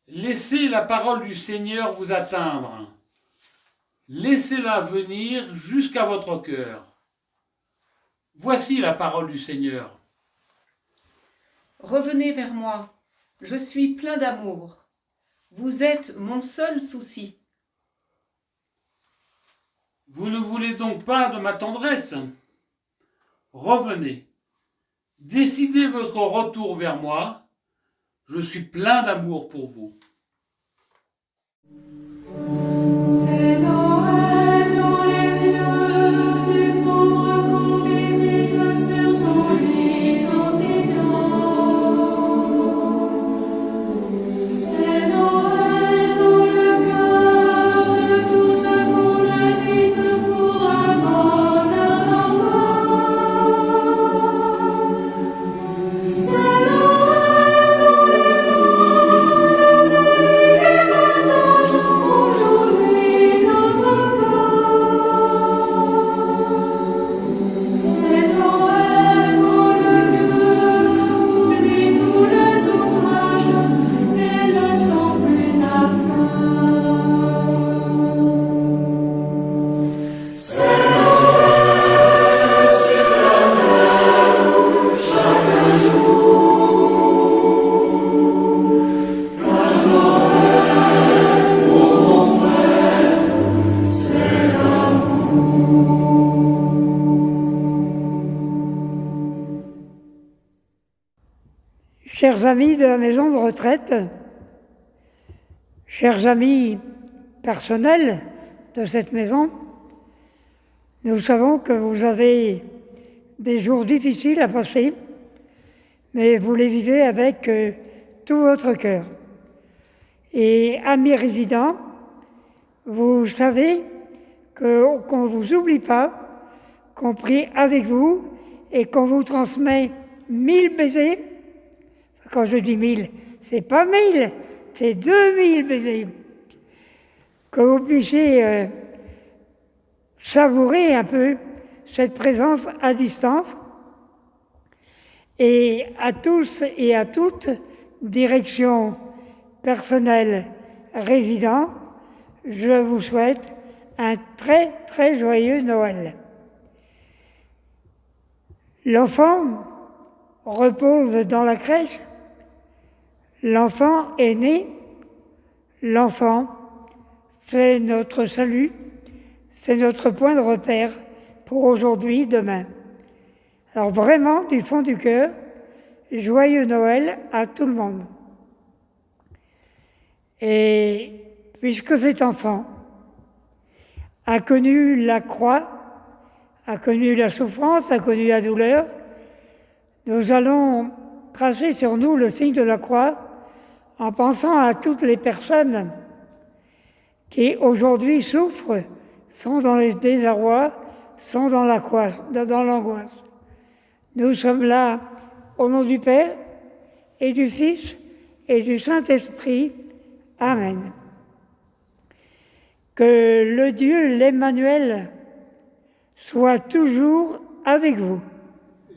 Laissez la parole du Seigneur vous atteindre. Laissez-la venir jusqu'à votre cœur. Voici la parole du Seigneur. Revenez vers moi, je suis plein d'amour. Vous êtes mon seul souci. Vous ne voulez donc pas de ma tendresse? Revenez. Décidez votre retour vers moi. Je suis plein d'amour pour vous. C'est Noël dans les yeux du pauvre qu'on visite sur son lit d'hôpital. C'est Noël dans le cœur de tous ceux qu'on invite pour un bonheur normal. C'est Noël dans les mains de celui qui partage aujourd'hui notre pain. C'est Noël dans le cœur oublie tous les outrages et ne sont plus à fleur. C'est Noël sur la terre chaque jour. Car Noël, pour mon frère, c'est l'amour. Chers amis de la maison de retraite, chers amis personnels de cette maison, nous savons que vous avez des jours difficiles à passer, mais vous les vivez avec tout votre cœur. Et amis résidents, vous savez qu'on ne vous oublie pas, qu'on prie avec vous et qu'on vous transmet 1000 baisers. Quand je dis 1000, c'est pas 1000, c'est 2000 baisers. Que vous puissiez savourer un peu cette présence à distance. Et à tous et à toutes, direction personnelle résident, je vous souhaite un très très joyeux Noël. L'enfant repose dans la crèche, l'enfant est né, l'enfant fait notre salut, c'est notre point de repère pour aujourd'hui, demain. Alors vraiment, du fond du cœur, joyeux Noël à tout le monde. Et puisque cet enfant a connu la croix, a connu la souffrance, a connu la douleur, nous allons tracer sur nous le signe de la croix en pensant à toutes les personnes qui aujourd'hui souffrent, sont dans les désarrois, sont dans l'angoisse. Nous sommes là au nom du Père et du Fils et du Saint-Esprit. Amen. Que le Dieu, l'Emmanuel, soit toujours avec vous.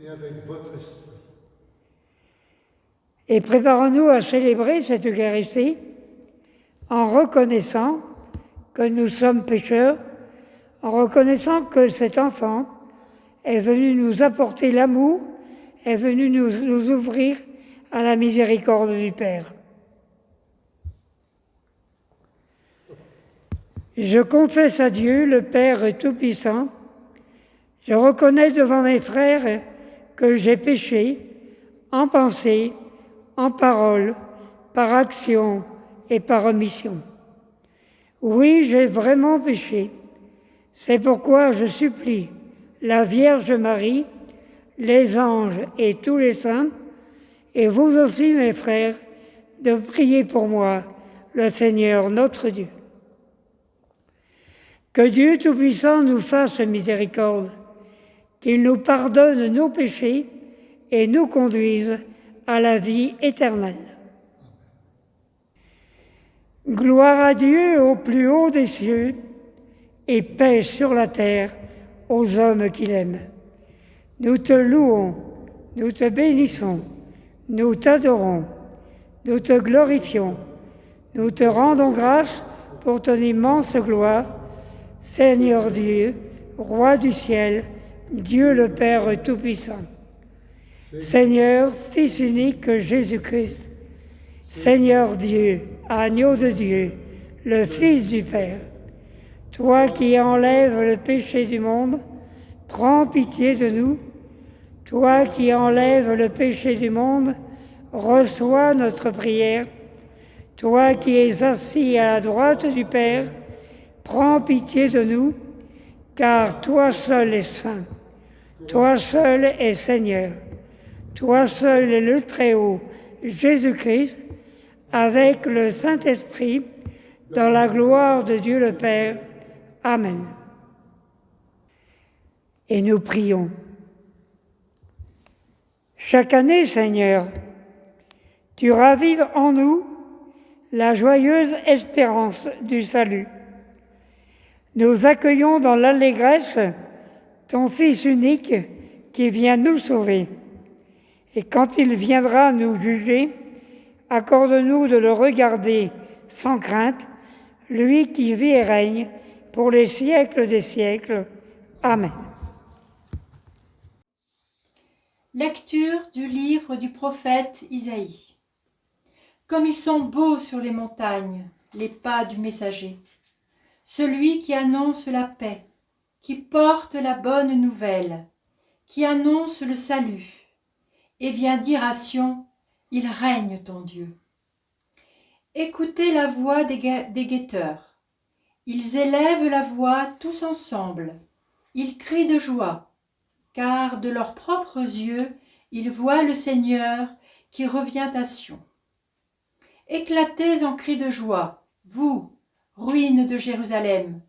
Et avec votre esprit. Et préparons-nous à célébrer cette Eucharistie en reconnaissant que nous sommes pécheurs, en reconnaissant que cet enfant est venu nous apporter l'amour, est venu nous ouvrir à la miséricorde du Père. Je confesse à Dieu, le Père Tout-Puissant, je reconnais devant mes frères que j'ai péché en pensée, en parole, par action et par omission. Oui, j'ai vraiment péché. C'est pourquoi je supplie la Vierge Marie, les anges et tous les saints, et vous aussi, mes frères, de prier pour moi, le Seigneur notre Dieu. Que Dieu Tout-Puissant nous fasse miséricorde, qu'il nous pardonne nos péchés et nous conduise à la vie éternelle. Gloire à Dieu au plus haut des cieux et paix sur la terre aux hommes qu'il aime. Nous te louons, nous te bénissons, nous t'adorons, nous te glorifions, Nous te rendons grâce pour ton immense gloire, Seigneur Dieu, Roi du ciel, Dieu le Père Tout-Puissant. Seigneur, Fils unique Jésus-Christ, Seigneur Dieu, agneau de Dieu, le Fils du Père, toi qui enlèves le péché du monde, prends pitié de nous. Toi qui enlèves le péché du monde, reçois notre prière. Toi qui es assis à la droite du Père, prends pitié de nous, car toi seul es saint, toi seul es Seigneur, toi seul es le Très-Haut, Jésus-Christ, avec le Saint-Esprit, dans la gloire de Dieu le Père. Amen. Et nous prions. Chaque année, Seigneur, tu ravives en nous la joyeuse espérance du salut. Nous accueillons dans l'allégresse ton Fils unique qui vient nous sauver. Et quand il viendra nous juger, accorde-nous de le regarder sans crainte, lui qui vit et règne pour les siècles des siècles. Amen. Lecture du livre du prophète Isaïe. Comme ils sont beaux sur les montagnes, les pas du messager, celui qui annonce la paix, qui porte la bonne nouvelle, qui annonce le salut, et vient dire à Sion, il règne ton Dieu. Écoutez la voix des guetteurs. Ils élèvent la voix tous ensemble. Ils crient de joie, car de leurs propres yeux, ils voient le Seigneur qui revient à Sion. Éclatez en cris de joie, vous, ruines de Jérusalem,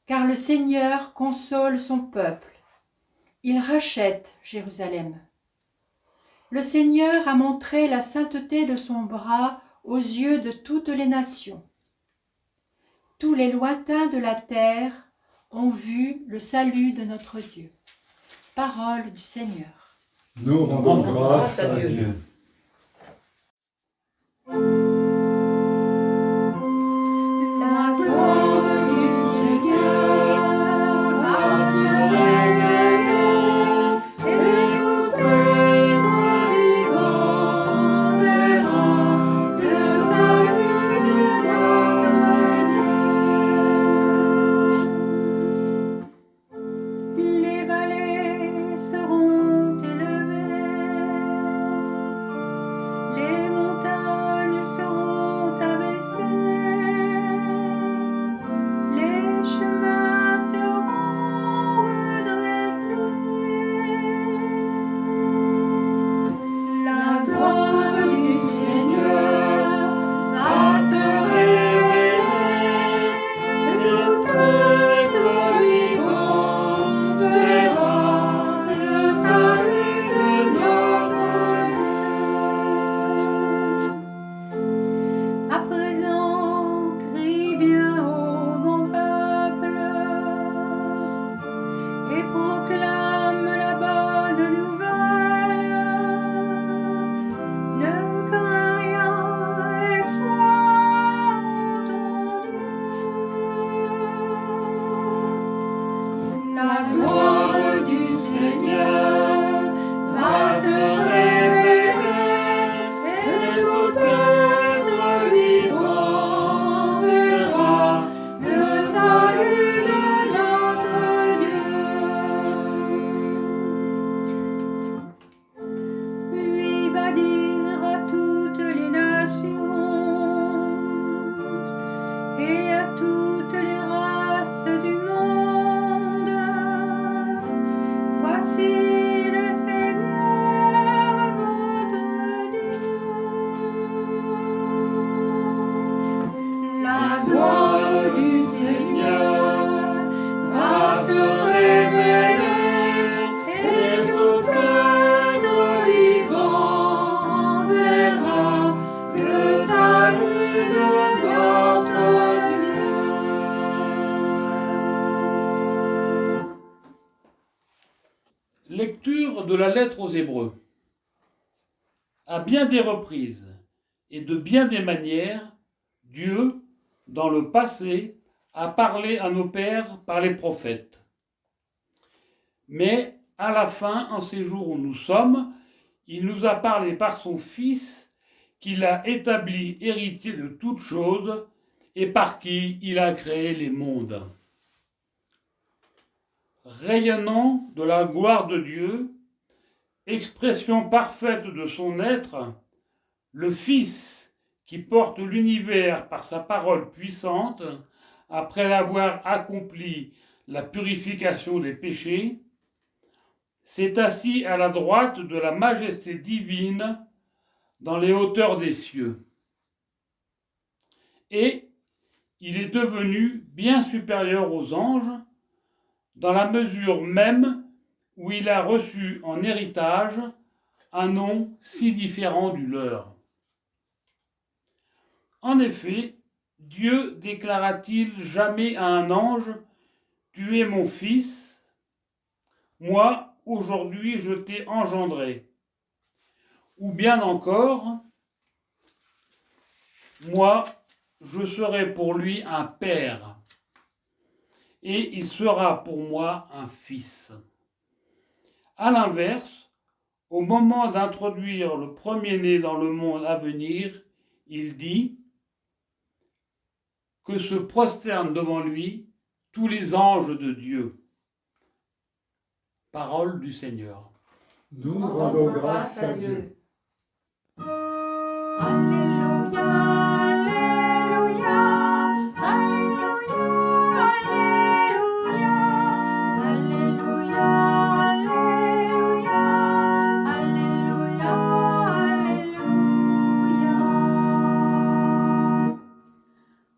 car le Seigneur console son peuple. Il rachète Jérusalem. Le Seigneur a montré la sainteté de son bras aux yeux de toutes les nations. Tous les lointains de la terre ont vu le salut de notre Dieu. Parole du Seigneur. Nous rendons grâce à Dieu. La gloire du Seigneur va se révéler, et tout être vivant verra le salut de notre Dieu. Les vallées seront élevées, les montagnes seront abaissées, les chemins seront redressés. La gloire du Seigneur va se révéler, et tout être vivant verra le salut de notre Dieu. À présent, crie bien haut mon peuple, et proclame la bonne nouvelle. Ne crains rien et foi en ton Dieu. La gloire du Seigneur va se révéler, et tout être vivant verra le salut de notre Dieu. Lui va dire à toutes les nations et à toutes les races du monde, voici le Seigneur votre Dieu. La gloire du Seigneur va se révéler, et tout être vivant verra le salut de notre Dieu. Lecture de la lettre aux Hébreux. À bien des reprises et de bien des manières, Dieu, dans le passé, a parlé à nos pères par les prophètes. Mais à la fin, en ces jours où nous sommes, il nous a parlé par son Fils, qu'il a établi héritier de toutes choses et par qui il a créé les mondes. Rayonnant de la gloire de Dieu, expression parfaite de son être, le Fils qui porte l'univers par sa parole puissante, après avoir accompli la purification des péchés, s'est assis à la droite de la majesté divine dans les hauteurs des cieux. Et il est devenu bien supérieur aux anges, dans la mesure même où il a reçu en héritage un nom si différent du leur. En effet, Dieu déclara-t-il jamais à un ange « Tu es mon fils, moi, aujourd'hui, je t'ai engendré » ou bien encore « Moi, je serai pour lui un père, et il sera pour moi un fils. » À l'inverse, au moment d'introduire le premier-né dans le monde à venir, il dit que se prosternent devant lui tous les anges de Dieu. Parole du Seigneur. Nous rendons grâce à Dieu. Alléluia, Alléluia, Alléluia, Alléluia, Alléluia, Alléluia, Alléluia.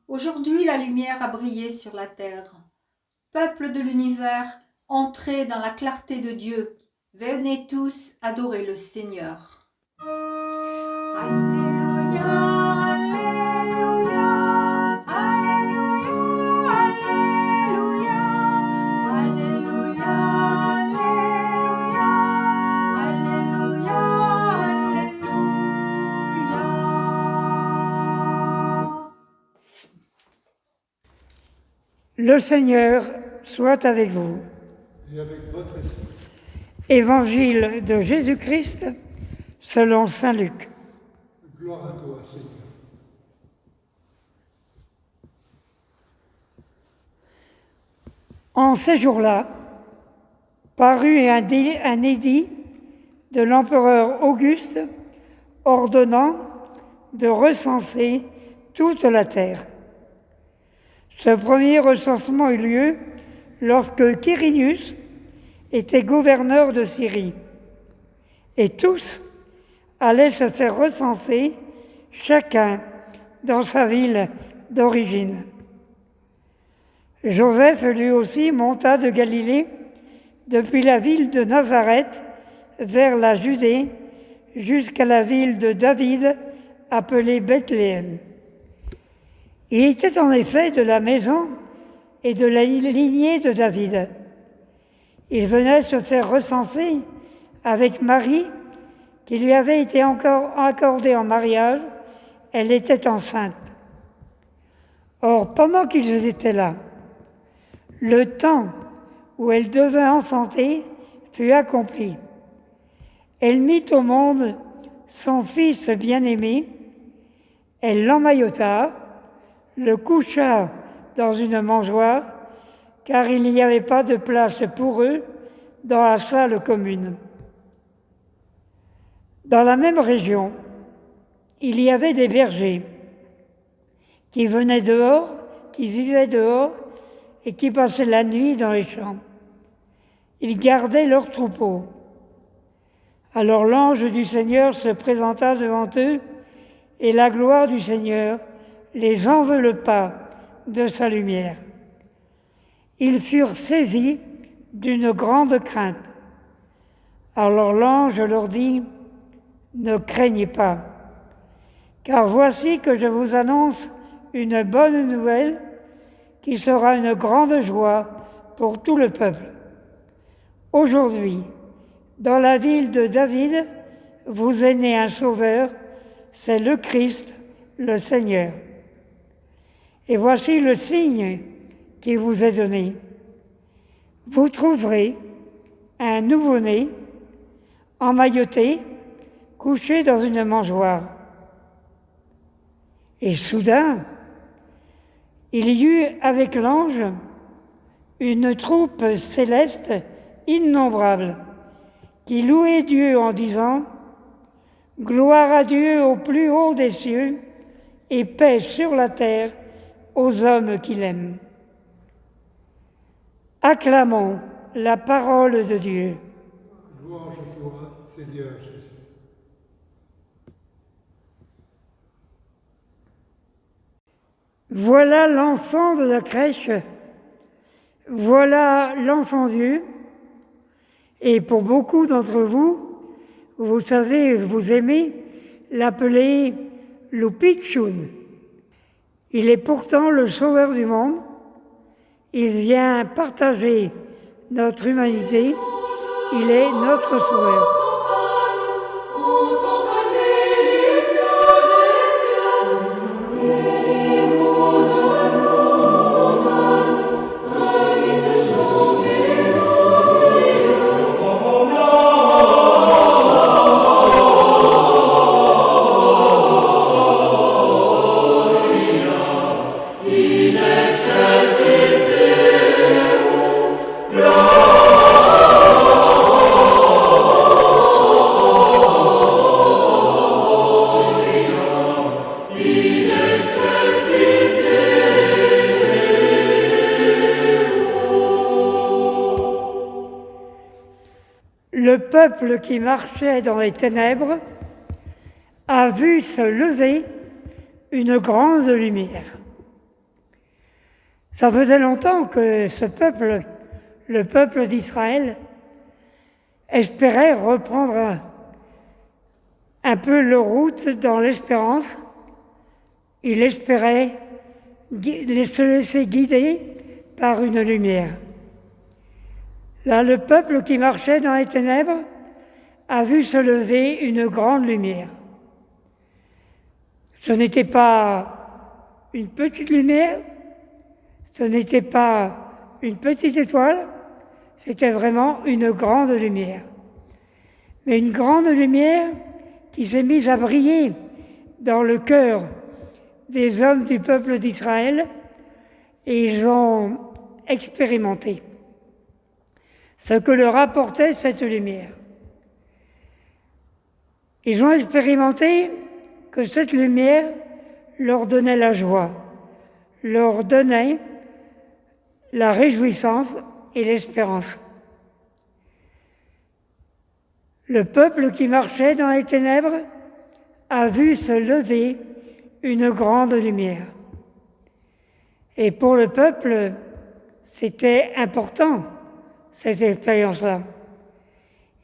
Aujourd'hui, la lumière a brillé sur la terre. Peuple de l'univers, entrez dans la clarté de Dieu. Venez tous adorer le Seigneur. Alléluia, Alléluia, Alléluia, Alléluia, Alléluia, Alléluia, Alléluia. Le Seigneur soit avec vous. Et avec votre esprit. Évangile de Jésus-Christ selon saint Luc. Gloire à toi, Seigneur. En ces jours-là, parut un édit de l'empereur Auguste ordonnant de recenser toute la terre. Ce premier recensement eut lieu lorsque Quirinius était gouverneur de Syrie. Et tous allaient se faire recenser, chacun dans sa ville d'origine. Joseph, lui aussi, monta de Galilée, depuis la ville de Nazareth, vers la Judée, jusqu'à la ville de David, appelée Bethléem. Il était en effet de la maison et de la lignée de David. Il venait se faire recenser avec Marie, qui lui avait été encore accordée en mariage. Elle était enceinte. Or, pendant qu'ils étaient là, le temps où elle devait enfanter fut accompli. Elle mit au monde son fils bien-aimé, elle l'emmaillota, le coucha dans une mangeoire, car il n'y avait pas de place pour eux dans la salle commune. Dans la même région, il y avait des bergers qui venaient dehors, qui vivaient dehors et qui passaient la nuit dans les champs. Ils gardaient leurs troupeaux. Alors l'ange du Seigneur se présenta devant eux et la gloire du Seigneur les enveloppa de sa lumière. Ils furent saisis d'une grande crainte. Alors l'ange leur dit : « Ne craignez pas, car voici que je vous annonce une bonne nouvelle qui sera une grande joie pour tout le peuple. Aujourd'hui, dans la ville de David, vous est né un sauveur, c'est le Christ, le Seigneur. Et voici le signe qui vous est donné. Vous trouverez un nouveau-né emmailloté, couché dans une mangeoire. Et soudain, il y eut avec l'ange une troupe céleste innombrable qui louait Dieu en disant « Gloire à Dieu au plus haut des cieux et paix sur la terre aux hommes qu'il aime. » Acclamons la parole de Dieu. Louange à toi, Seigneur Jésus. Voilà l'enfant de la crèche, voilà l'enfant Dieu. Et pour beaucoup d'entre vous, vous savez, vous aimez l'appeler Lupichun. Il est pourtant le sauveur du monde. Il vient partager notre humanité. Il est notre sauveur. Le peuple qui marchait dans les ténèbres a vu se lever une grande lumière. Ça faisait longtemps que ce peuple, le peuple d'Israël, espérait reprendre un peu leur route dans l'espérance. Il espérait se laisser guider par une lumière. Là, le peuple qui marchait dans les ténèbres a vu se lever une grande lumière. Ce n'était pas une petite lumière, ce n'était pas une petite étoile, c'était vraiment une grande lumière. Mais une grande lumière qui s'est mise à briller dans le cœur des hommes du peuple d'Israël, et ils ont expérimenté ce que leur apportait cette lumière. Ils ont expérimenté que cette lumière leur donnait la joie, leur donnait la réjouissance et l'espérance. Le peuple qui marchait dans les ténèbres a vu se lever une grande lumière. Et pour le peuple, c'était important, cette expérience-là.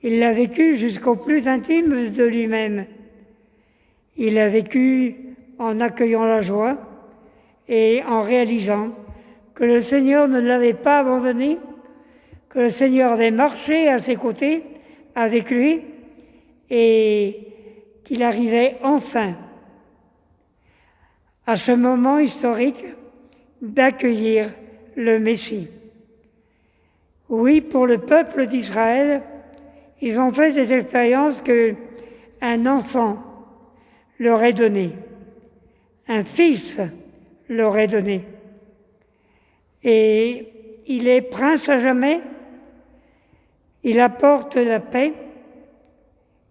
Il l'a vécue jusqu'au plus intime de lui-même. Il l'a vécue en accueillant la joie et en réalisant que le Seigneur ne l'avait pas abandonné, que le Seigneur avait marché à ses côtés avec lui et qu'il arrivait enfin à ce moment historique d'accueillir le Messie. Oui, pour le peuple d'Israël, ils ont fait cette expérience qu'un enfant leur est donné, un fils leur est donné. Et il est prince à jamais, il apporte la paix,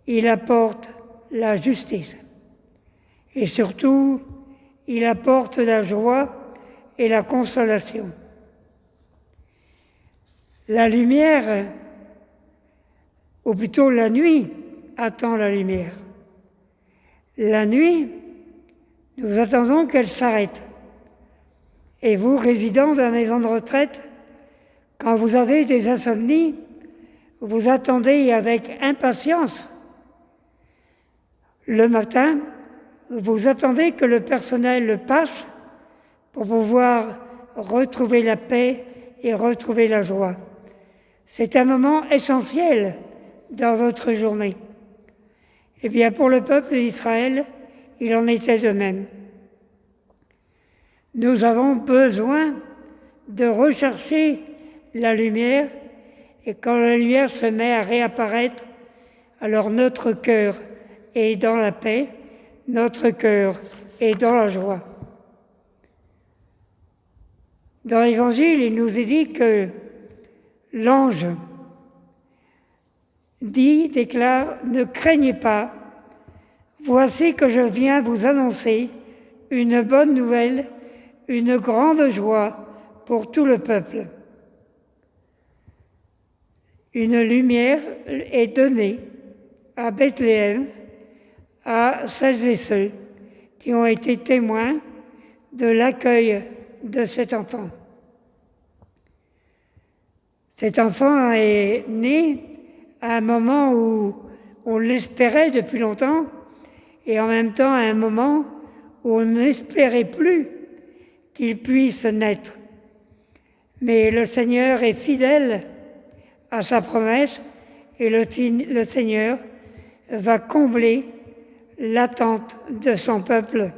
il apporte la justice. Et surtout, il apporte la joie et la consolation. La lumière, ou plutôt la nuit, attend la lumière. La nuit, nous attendons qu'elle s'arrête. Et vous, résidents de la maison de retraite, quand vous avez des insomnies, vous attendez avec impatience. Le matin, vous attendez que le personnel passe pour pouvoir retrouver la paix et retrouver la joie. C'est un moment essentiel dans votre journée. Eh bien, pour le peuple d'Israël, il en était de même. Nous avons besoin de rechercher la lumière, et quand la lumière se met à réapparaître, alors notre cœur est dans la paix, notre cœur est dans la joie. Dans l'Évangile, il nous est dit que l'ange déclare « Ne craignez pas, voici que je viens vous annoncer une bonne nouvelle, une grande joie pour tout le peuple. » Une lumière est donnée à Bethléem à celles et ceux qui ont été témoins de l'accueil de cet enfant. Cet enfant est né à un moment où on l'espérait depuis longtemps et en même temps à un moment où on n'espérait plus qu'il puisse naître. Mais le Seigneur est fidèle à sa promesse et le Seigneur va combler l'attente de son peuple.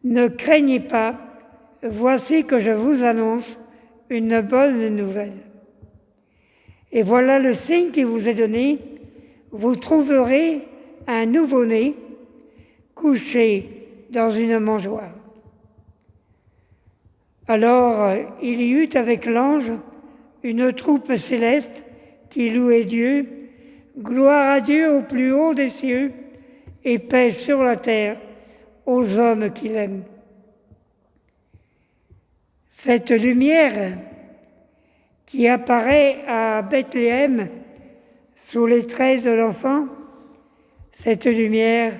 Ne craignez pas, voici que je vous annonce une bonne nouvelle. Et voilà le signe qui vous est donné, vous trouverez un nouveau-né couché dans une mangeoire. Alors il y eut avec l'ange une troupe céleste qui louait Dieu, gloire à Dieu au plus haut des cieux et paix sur la terre aux hommes qu'il aime. Cette lumière qui apparaît à Bethléem sous les traits de l'enfant, cette lumière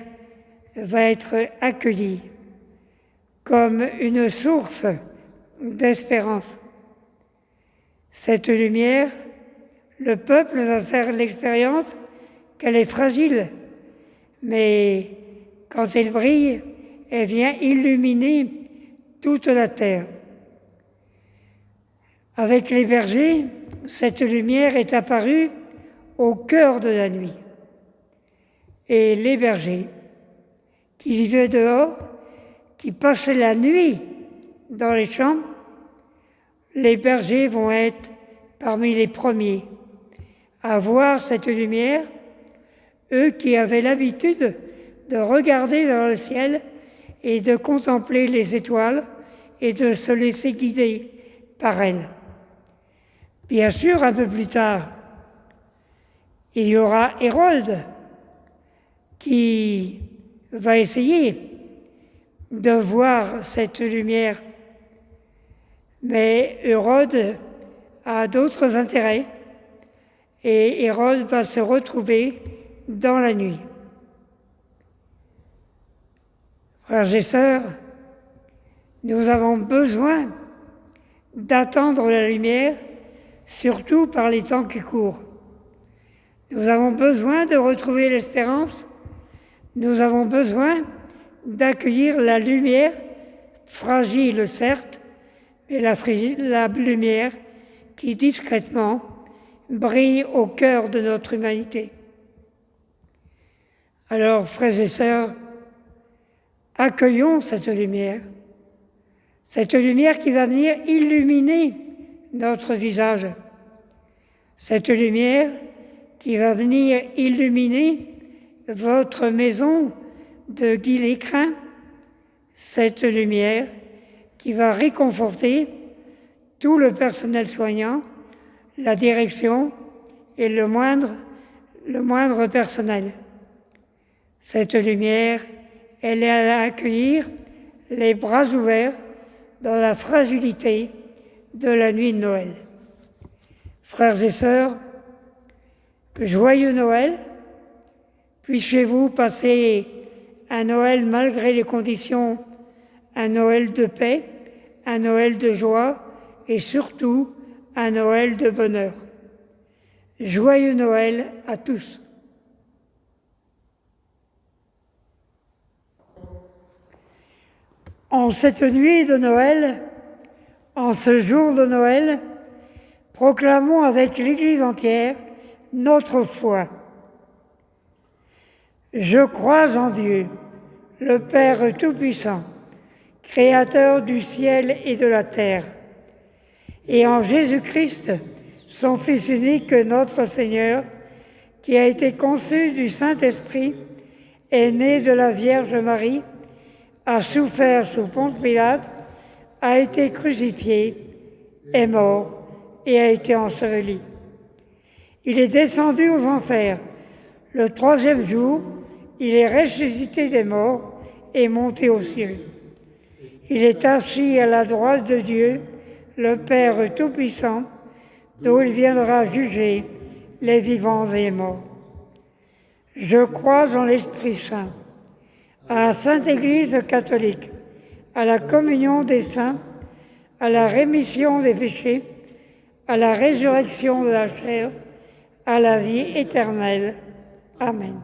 va être accueillie comme une source d'espérance. Cette lumière, le peuple va faire l'expérience qu'elle est fragile, mais quand elle brille, elle vient illuminer toute la terre. Avec les bergers, cette lumière est apparue au cœur de la nuit. Et les bergers qui vivaient dehors, qui passaient la nuit dans les champs, les bergers vont être parmi les premiers à voir cette lumière, eux qui avaient l'habitude de regarder vers le ciel et de contempler les étoiles et de se laisser guider par elles. Bien sûr, un peu plus tard, il y aura Hérode qui va essayer de voir cette lumière. Mais Hérode a d'autres intérêts et Hérode va se retrouver dans la nuit. Frères et sœurs, nous avons besoin d'attendre la lumière, surtout par les temps qui courent. Nous avons besoin de retrouver l'espérance, nous avons besoin d'accueillir la lumière, fragile certes, mais la lumière qui discrètement brille au cœur de notre humanité. Alors, frères et sœurs, accueillons cette lumière qui va venir illuminer notre visage, cette lumière qui va venir illuminer votre maison de Guy Lécrin, cette lumière qui va réconforter tout le personnel soignant, la direction et le moindre personnel. Cette lumière, elle est à accueillir les bras ouverts dans la fragilité de la nuit de Noël. Frères et sœurs, joyeux Noël, puissiez-vous passer un Noël malgré les conditions, un Noël de paix, un Noël de joie et surtout un Noël de bonheur. Joyeux Noël à tous. En cette nuit de Noël, en ce jour de Noël, proclamons avec l'Église entière notre foi. Je crois en Dieu, le Père Tout-Puissant, Créateur du ciel et de la terre, et en Jésus-Christ, son Fils unique, notre Seigneur, qui a été conçu du Saint-Esprit, est né de la Vierge Marie, a souffert sous Ponce Pilate, a été crucifié, est mort et a été enseveli. Il est descendu aux enfers. Le troisième jour, il est ressuscité des morts et monté aux cieux. Il est assis à la droite de Dieu, le Père Tout-Puissant, d'où il viendra juger les vivants et les morts. Je crois en l'Esprit Saint, à la Sainte Église catholique, à la communion des saints, à la rémission des péchés, à la résurrection de la chair, à la vie éternelle. Amen.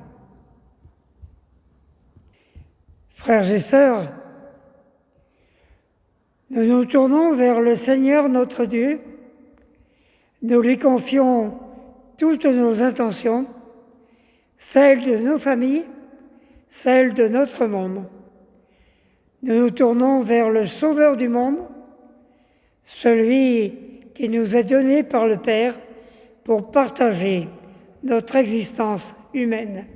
Frères et sœurs, nous nous tournons vers le Seigneur notre Dieu. Nous lui confions toutes nos intentions, celles de nos familles, celles de notre monde. Nous nous tournons vers le Sauveur du monde, celui qui nous est donné par le Père pour partager notre existence humaine.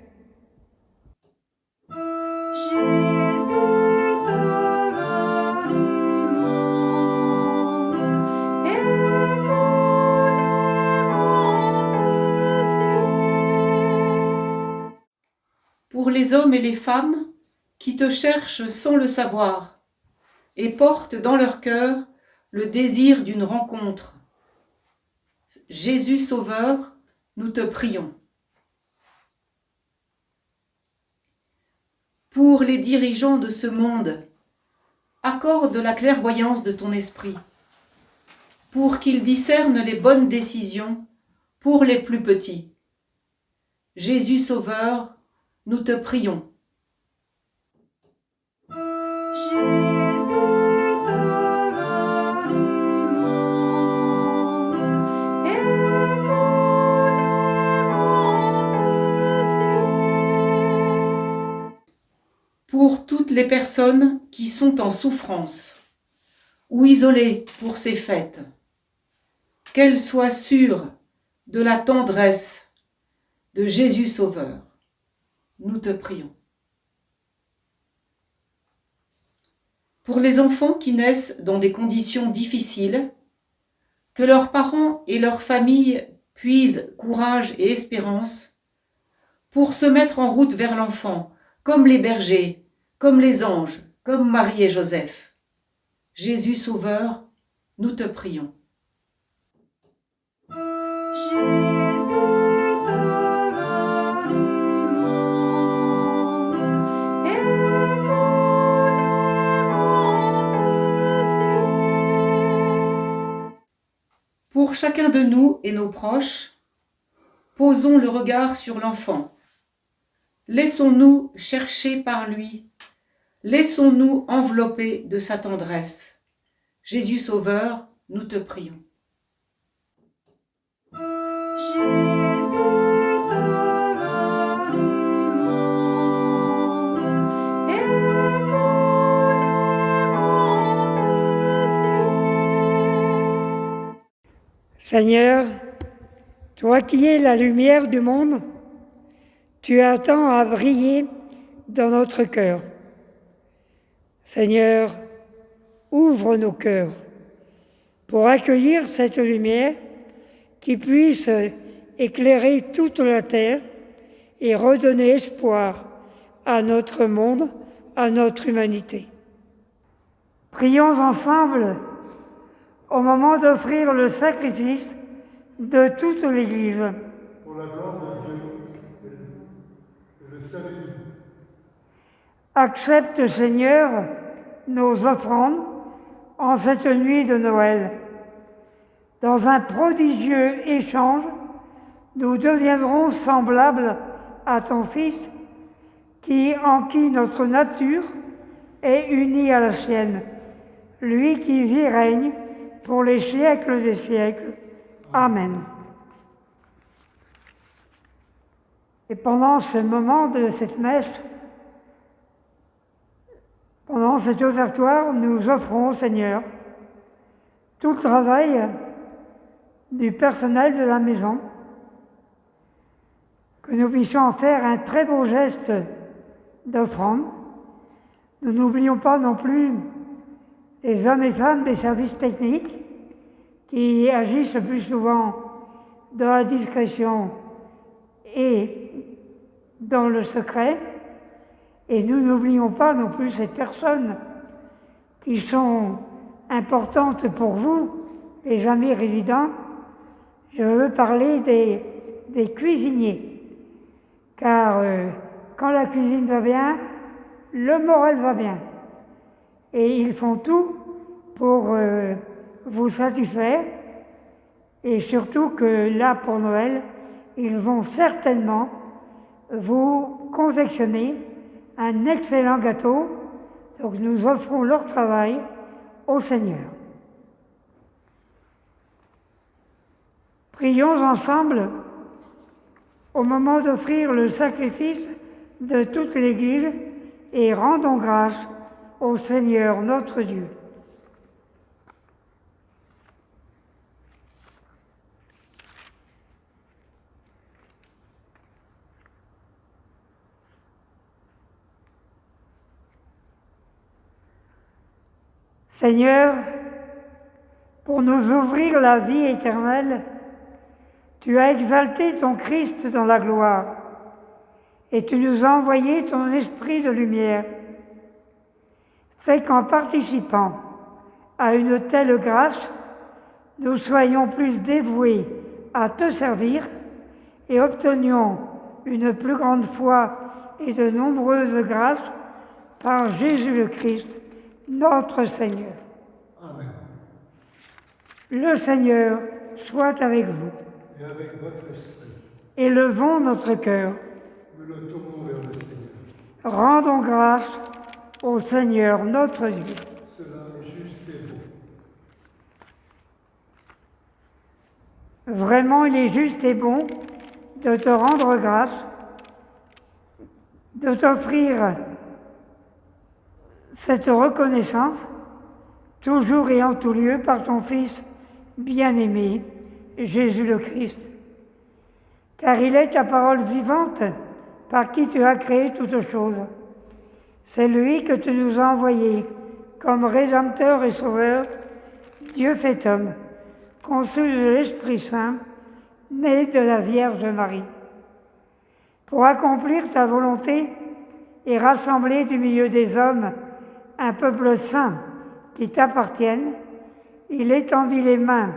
Jésus, Sauveur du monde, écoute mon petit. Pour les hommes et les femmes qui te cherchent sans le savoir et portent dans leur cœur le désir d'une rencontre. Jésus Sauveur, nous te prions. Pour les dirigeants de ce monde, accorde la clairvoyance de ton esprit, pour qu'ils discernent les bonnes décisions pour les plus petits. Jésus Sauveur, nous te prions. Jésus, Sauveur du monde, écoute mon petit. Pour toutes les personnes qui sont en souffrance ou isolées pour ces fêtes, qu'elles soient sûres de la tendresse de Jésus Sauveur, nous te prions. Pour les enfants qui naissent dans des conditions difficiles, que leurs parents et leurs familles puisent courage et espérance pour se mettre en route vers l'enfant, comme les bergers, comme les anges, comme Marie et Joseph. Jésus Sauveur, nous te prions. Jésus, Sauveur du monde, écoute mon petit. Pour chacun de nous et nos proches, posons le regard sur l'enfant. Laissons-nous chercher par lui. Laissons-nous envelopper de sa tendresse. Jésus Sauveur, nous te prions. Jésus, Sauveur du monde, écoute mon petit. Seigneur, toi qui es la lumière du monde, tu attends à briller dans notre cœur. Seigneur, ouvre nos cœurs pour accueillir cette lumière qui puisse éclairer toute la terre et redonner espoir à notre monde, à notre humanité. Prions ensemble au moment d'offrir le sacrifice de toute l'Église. Pour la gloire de Dieu et le salut du monde. Accepte, Seigneur, nos offrandes en cette nuit de Noël. Dans un prodigieux échange, nous deviendrons semblables à ton Fils, en qui notre nature est unie à la sienne, lui qui vit et règne pour les siècles des siècles. Amen. Et pendant ce moment de cette messe, Pendant cet offertoire, nous offrons au Seigneur tout le travail du personnel de la maison, que nous puissions en faire un très beau geste d'offrande. Nous n'oublions pas non plus les hommes et femmes des services techniques qui agissent le plus souvent dans la discrétion et dans le secret. Et nous n'oublions pas non plus ces personnes qui sont importantes pour vous, les amis résidents. Je veux parler des cuisiniers, car quand la cuisine va bien, le moral va bien. Et ils font tout pour vous satisfaire, et surtout que là, pour Noël, ils vont certainement vous confectionner un excellent gâteau. Donc nous offrons leur travail au Seigneur. Prions ensemble au moment d'offrir le sacrifice de toute l'Église et rendons grâce au Seigneur notre Dieu. Seigneur, pour nous ouvrir la vie éternelle, tu as exalté ton Christ dans la gloire et tu nous as envoyé ton esprit de lumière. Fais qu'en participant à une telle grâce, nous soyons plus dévoués à te servir et obtenions une plus grande foi et de nombreuses grâces par Jésus le Christ, notre Seigneur. Amen. Le Seigneur soit avec vous. Et avec votre esprit, Élevons notre cœur. nous le tournons vers le Seigneur. Rendons grâce au Seigneur notre Dieu. Cela est juste et beau. Vraiment, il est juste et bon de te rendre grâce, de t'offrir cette reconnaissance, toujours et en tout lieu, par ton Fils bien-aimé, Jésus le Christ. Car il est ta parole vivante par qui tu as créé toutes choses. C'est lui que tu nous as envoyé comme Rédempteur et Sauveur, Dieu fait homme, conçu de l'Esprit Saint, né de la Vierge Marie. Pour accomplir ta volonté et rassembler du milieu des hommes un peuple saint qui t'appartienne, il étendit les mains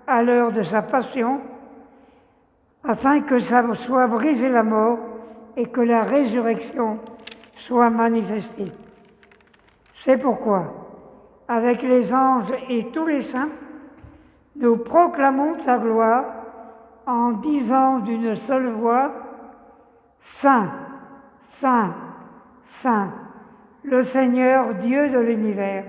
à l'heure de sa passion, afin que ça soit brisée la mort et que la résurrection soit manifestée. C'est pourquoi, avec les anges et tous les saints, nous proclamons ta gloire en disant d'une seule voix, Saint, Saint, Saint, le Seigneur Dieu de l'univers.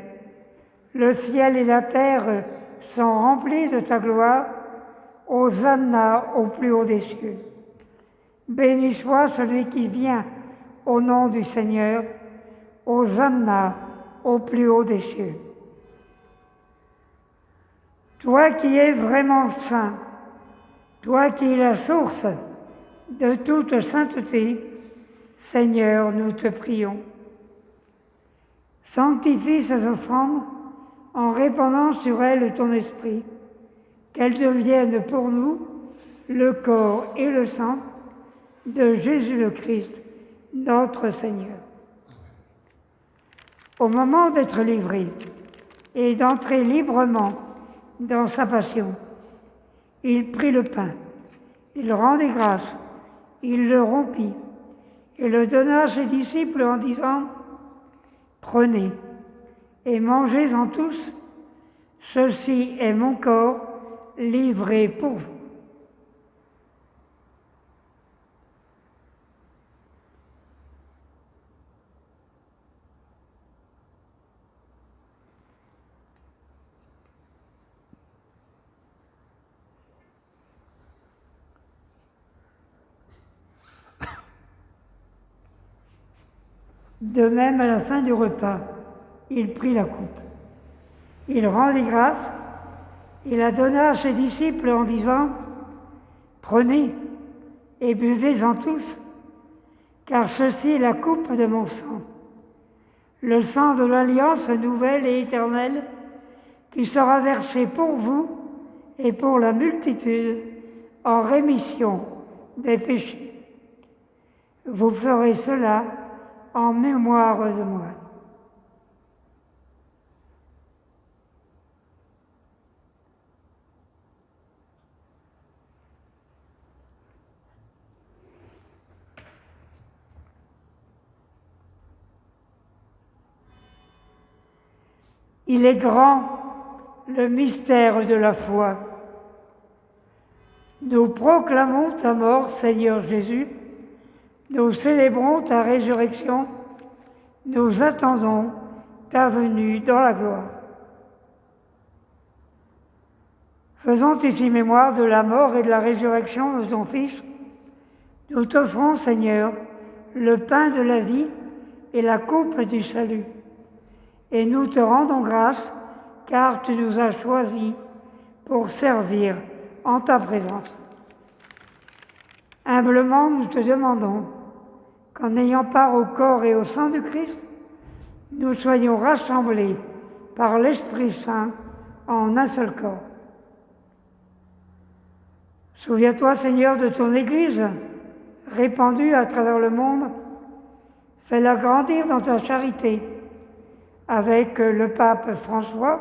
Le ciel et la terre sont remplis de ta gloire. Hosanna au plus haut des cieux. Béni soit celui qui vient au nom du Seigneur. Hosanna au plus haut des cieux. Toi qui es vraiment saint, toi qui es la source de toute sainteté, Seigneur, nous te prions. Sanctifie ces offrandes en répandant sur elles ton esprit, qu'elles deviennent pour nous le corps et le sang de Jésus le Christ, notre Seigneur. Au moment d'être livré et d'entrer librement dans sa passion, il prit le pain, il rendit grâce, il le rompit et le donna à ses disciples en disant « Prenez et mangez-en tous, ceci est mon corps livré pour vous. » De même, à la fin du repas, il prit la coupe. Il rendit grâce, il la donna à ses disciples en disant, « Prenez et buvez-en tous, car ceci est la coupe de mon sang, le sang de l'alliance nouvelle et éternelle, qui sera versé pour vous et pour la multitude en rémission des péchés. Vous ferez cela en mémoire de moi. » Il est grand, le mystère de la foi. Nous proclamons ta mort, Seigneur Jésus. Nous célébrons ta résurrection. Nous attendons ta venue dans la gloire. Faisons ici mémoire de la mort et de la résurrection de ton Fils. Nous t'offrons, Seigneur, le pain de la vie et la coupe du salut. Et nous te rendons grâce, car tu nous as choisis pour servir en ta présence. Humblement, nous te demandons qu'en ayant part au corps et au sang du Christ, nous soyons rassemblés par l'Esprit Saint en un seul corps. Souviens-toi, Seigneur, de ton Église, répandue à travers le monde. Fais-la grandir dans ta charité, avec le pape François,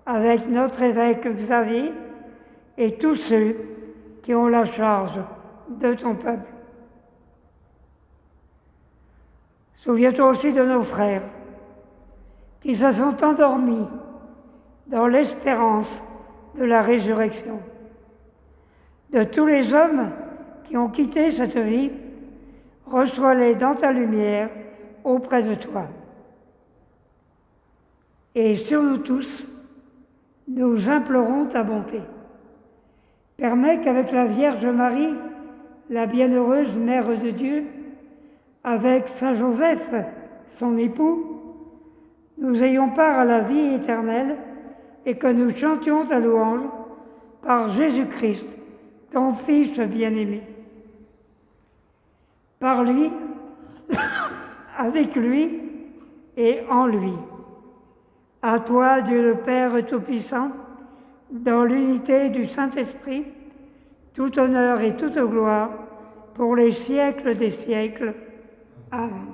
avec notre évêque Xavier et tous ceux qui ont la charge de ton peuple. Souviens-toi aussi de nos frères qui se sont endormis dans l'espérance de la résurrection. De tous les hommes qui ont quitté cette vie, reçois-les dans ta lumière auprès de toi. Et sur nous tous, nous implorons ta bonté. Permets qu'avec la Vierge Marie, la bienheureuse Mère de Dieu, avec Saint Joseph, son époux, nous ayons part à la vie éternelle et que nous chantions ta louange par Jésus-Christ, ton Fils bien-aimé. Par lui, avec lui et en lui. À toi, Dieu le Père Tout-Puissant, dans l'unité du Saint-Esprit, tout honneur et toute gloire pour les siècles des siècles. Amen.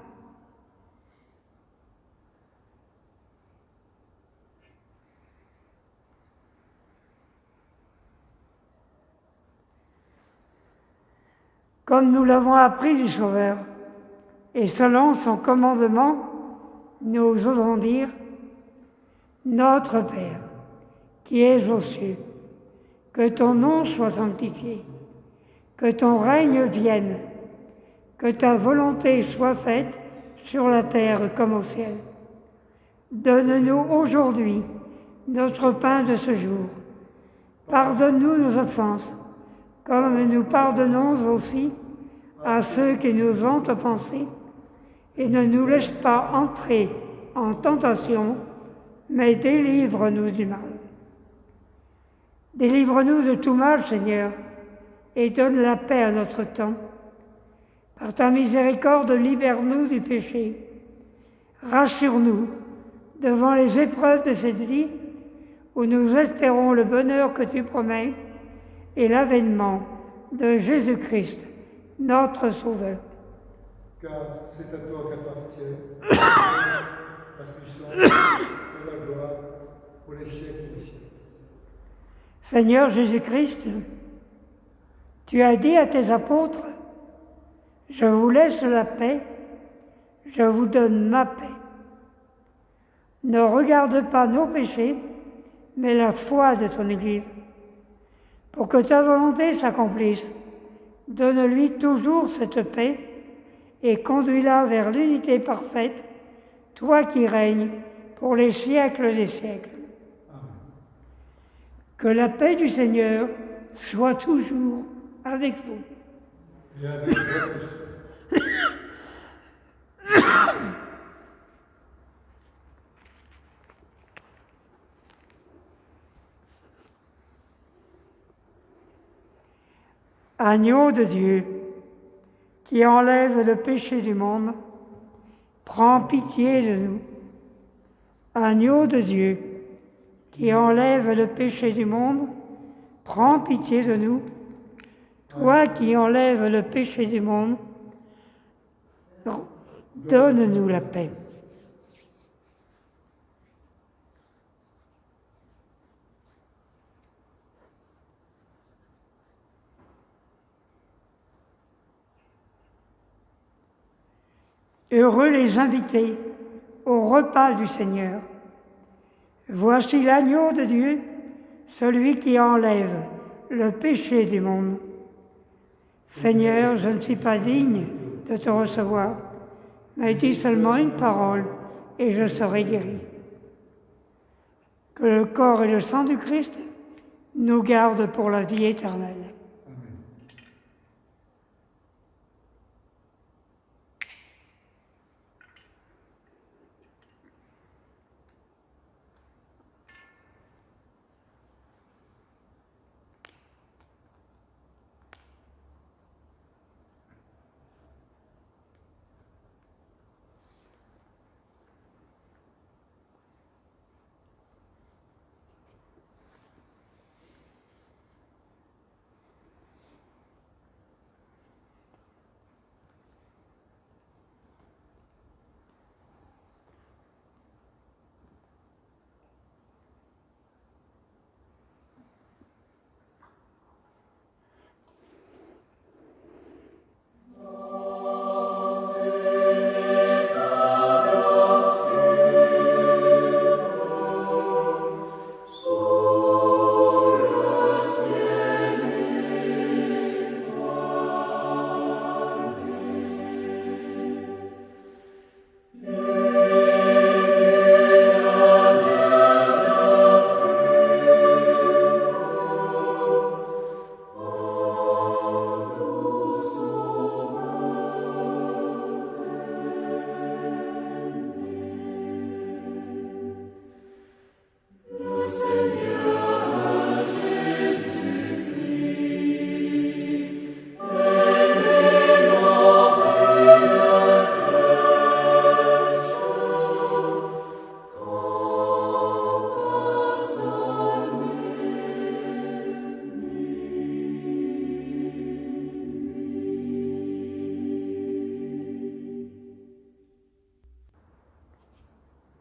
Comme nous l'avons appris du Sauveur, et selon son commandement, nous osons dire « Notre Père, qui es aux cieux, que ton nom soit sanctifié, que ton règne vienne, que ta volonté soit faite sur la terre comme au ciel. Donne-nous aujourd'hui notre pain de ce jour. Pardonne-nous nos offenses, comme nous pardonnons aussi à ceux qui nous ont offensés, et ne nous laisse pas entrer en tentation, mais délivre-nous du mal. Délivre-nous de tout mal, Seigneur, et donne la paix à notre temps. Par ta miséricorde, libère-nous du péché. Rassure-nous devant les épreuves de cette vie, où nous espérons le bonheur que tu promets et l'avènement de Jésus-Christ, notre Sauveur. Car c'est à toi qu'appartient la puissance et la gloire pour les siècles des siècles. Seigneur Jésus-Christ, tu as dit à tes apôtres, « Je vous laisse la paix, je vous donne ma paix. Ne regarde pas nos péchés, mais la foi de ton Église. Pour que ta volonté s'accomplisse, donne-lui toujours cette paix et conduis-la vers l'unité parfaite, toi qui règnes pour les siècles des siècles. Amen. Que la paix du Seigneur soit toujours avec vous. Et avec vous. Agneau de Dieu, qui enlève le péché du monde, prends pitié de nous. Agneau de Dieu, qui enlève le péché du monde, prends pitié de nous. Toi qui enlèves le péché du monde, donne-nous la paix. Heureux les invités au repas du Seigneur. Voici l'agneau de Dieu, celui qui enlève le péché du monde. Seigneur, je ne suis pas digne de te recevoir, mais dis seulement une parole et je serai guéri. Que le corps et le sang du Christ nous gardent pour la vie éternelle.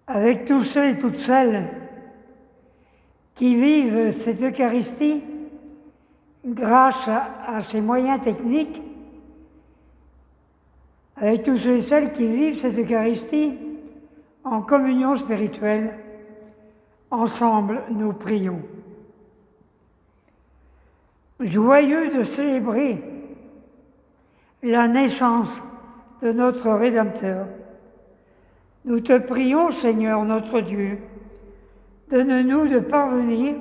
Avec tous ceux et toutes celles qui vivent cette Eucharistie grâce à ces moyens techniques, avec tous ceux et celles qui vivent cette Eucharistie en communion spirituelle, ensemble nous prions. Joyeux de célébrer la naissance de notre Rédempteur, nous te prions, Seigneur notre Dieu, donne-nous de parvenir,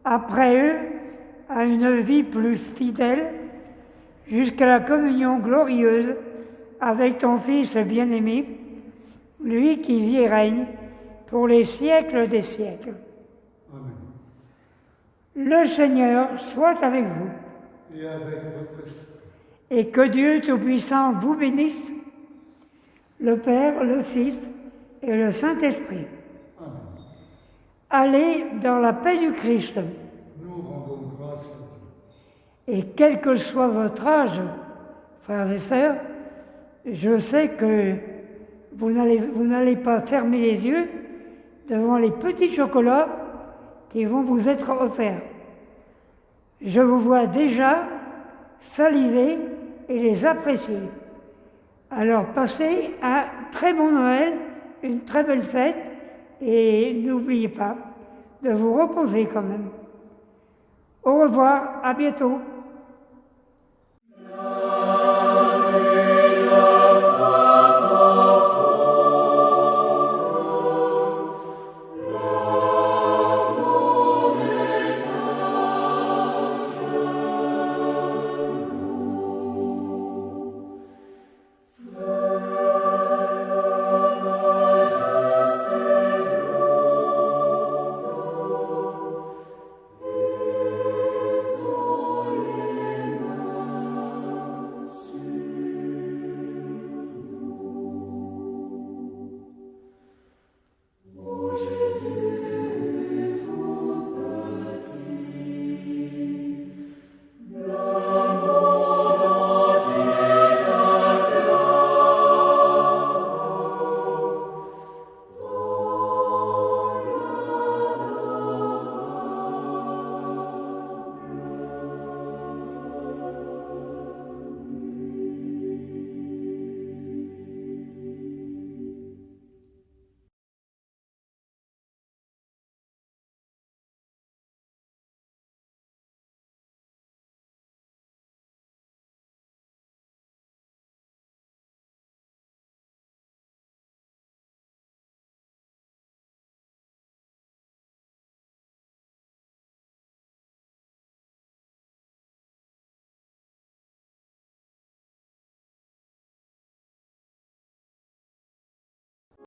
après eux, à une vie plus fidèle, jusqu'à la communion glorieuse avec ton Fils bien-aimé, lui qui vit et règne pour les siècles des siècles. Amen. Le Seigneur soit avec vous. Et avec votre esprit. Et que Dieu Tout-Puissant vous bénisse, le Père, le Fils et le Saint-Esprit. Amen. Allez dans la paix du Christ. Nous rendons grâce à Dieu. Et quel que soit votre âge, frères et sœurs, je sais que vous n'allez pas fermer les yeux devant les petits chocolats qui vont vous être offerts. Je vous vois déjà saliver et les apprécier. Alors passez un très bon Noël, une très belle fête, et n'oubliez pas de vous reposer quand même. Au revoir, à bientôt.